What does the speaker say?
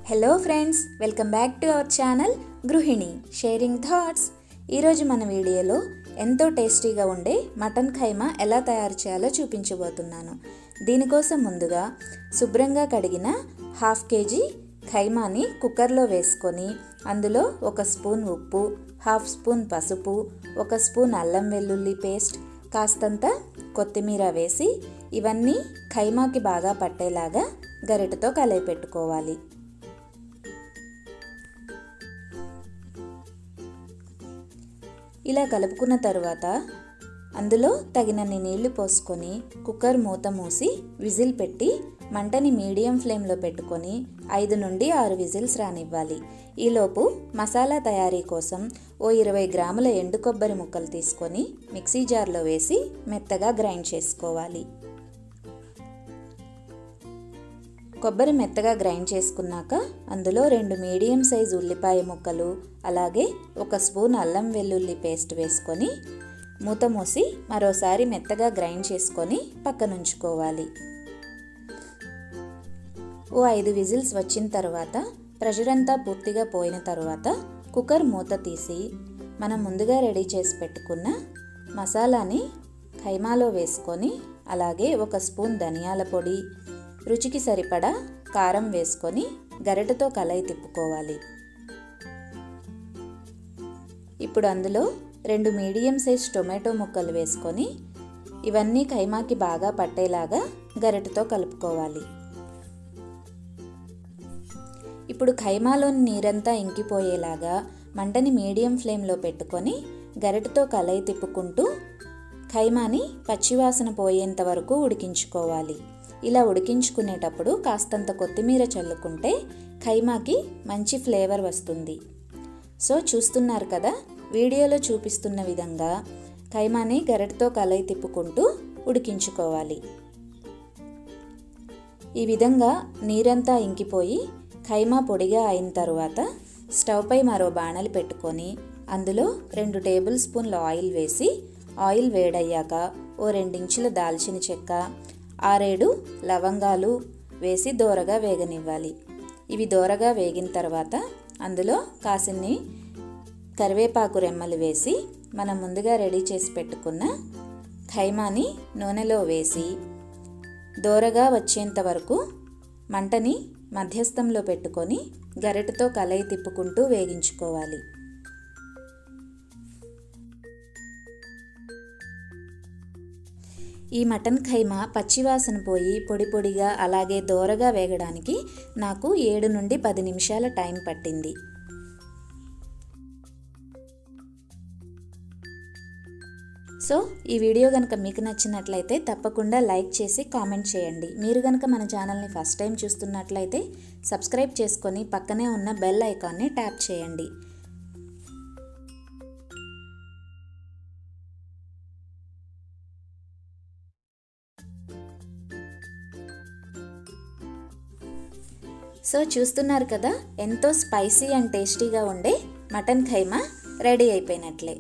Hello friends, welcome back to our channel గృహిణి sharing thoughts. ఈరోజు మన వీడియోలో ఎంతో టేస్టీగా ఉండే మటన్ ఖైమా ఎలా తయారు చేయాలో చూపించబోతున్నాను. దీనికోసం ముందుగా శుభ్రంగా కడిగిన 1/2 kg ఖైమాని కుక్కర్లో వేసుకొని అందులో 1 స్పూన్ ఉప్పు, 1/2 స్పూన్ పసుపు, 1 స్పూన్ అల్లం వెల్లుల్లి పేస్ట్, కాస్తంత కొత్తిమీర వేసి ఇవన్నీ ఖైమాకి బాగా పట్టేలాగా గరిటెతో కలయపెట్టుకోవాలి. ఇలా కలుపుకున్న తర్వాత అందులో తగినన్ని నీళ్లు పోసుకొని కుక్కర్ మూత మూసి విజిల్ పెట్టి మంటని మీడియం ఫ్లేమ్లో పెట్టుకొని 5 నుండి 6 విజిల్స్ రానివ్వాలి. ఈలోపు మసాలా తయారీ కోసం 20 గ్రాముల ఎండు కొబ్బరి ముక్కలు తీసుకొని మిక్సీ జార్లో వేసి మెత్తగా గ్రైండ్ చేసుకోవాలి. కొబ్బరి మెత్తగా గ్రైండ్ చేసుకున్నాక అందులో 2 మీడియం సైజు ఉల్లిపాయ ముక్కలు, అలాగే 1 స్పూన్ అల్లం వెల్లుల్లి పేస్ట్ వేసుకొని మూత మూసి మరోసారి మెత్తగా గ్రైండ్ చేసుకొని పక్కనుంచుకోవాలి. 5 విజిల్స్ వచ్చిన తర్వాత ప్రెషర్ అంతా పూర్తిగా పోయిన తర్వాత కుక్కర్ మూత తీసి మనం ముందుగా రెడీ చేసి పెట్టుకున్న మసాలాని ఖైమాలో వేసుకొని అలాగే 1 స్పూన్ ధనియాల పొడి, రుచికి సరిపడా కారం వేసుకొని గరిటెతో కలయి తిప్పుకోవాలి. ఇప్పుడు అందులో 2 మీడియం సైజ్ టొమాటో ముక్కలు వేసుకొని ఇవన్నీ ఖైమాకి బాగా పట్టేలాగా గరిటెతో కలుపుకోవాలి. ఇప్పుడు ఖైమాలోని నీరంతా ఇంకిపోయేలాగా మంటని మీడియం ఫ్లేమ్లో పెట్టుకొని గరిటెతో కలయి తిప్పుకుంటూ ఖైమాని పచ్చివాసన పోయేంత వరకు ఉడికించుకోవాలి. ఇలా ఉడికించుకునేటప్పుడు కాస్తంత కొత్తిమీర చల్లుకుంటే ఖైమాకి మంచి ఫ్లేవర్ వస్తుంది. సో చూస్తున్నారు కదా, వీడియోలో చూపిస్తున్న విధంగా ఖైమాని గరిటెతో కలయి తిప్పుకుంటూ ఉడికించుకోవాలి. ఈ విధంగా నీరంతా ఇంకిపోయి ఖైమా పొడిగా అయిన తర్వాత స్టవ్ పై మరో బాణలి పెట్టుకొని అందులో 2 టేబుల్ స్పూన్ల ఆయిల్ వేసి ఆయిల్ వేడయ్యాక 2 ఇంచుల దాల్చిన చెక్క, 6-7 లవంగాలు వేసి దోరగా వేగనివ్వాలి. ఇవి దోరగా వేగిన తర్వాత అందులో కాసిన్ని కరివేపాకు రెమ్మలు వేసి మనం ముందుగా రెడీ చేసి పెట్టుకున్న ఖైమాని నూనెలో వేసి దోరగా వచ్చేంత వరకు మంటని మధ్యస్థంలో పెట్టుకొని గరిటెతో కలయి తిప్పుకుంటూ వేగించుకోవాలి. ఈ మటన్ ఖైమా పచ్చివాసన పోయి పొడి పొడిగా అలాగే దోరగా వేగడానికి నాకు 7 నుండి 10 నిమిషాల టైం పట్టింది. సో ఈ వీడియో కనుక మీకు నచ్చినట్లయితే తప్పకుండా లైక్ చేసి కామెంట్ చేయండి. మీరు కనుక మన ఛానల్ని ఫస్ట్ టైం చూస్తున్నట్లయితే సబ్స్క్రైబ్ చేసుకొని పక్కనే ఉన్న బెల్ ఐకాన్ని ట్యాప్ చేయండి. సో చూస్తున్నారు కదా, ఎంతో స్పైసీ అండ్ టేస్టీగా ఉండే మటన్ ఖైమా రెడీ అయిపోయినట్లే.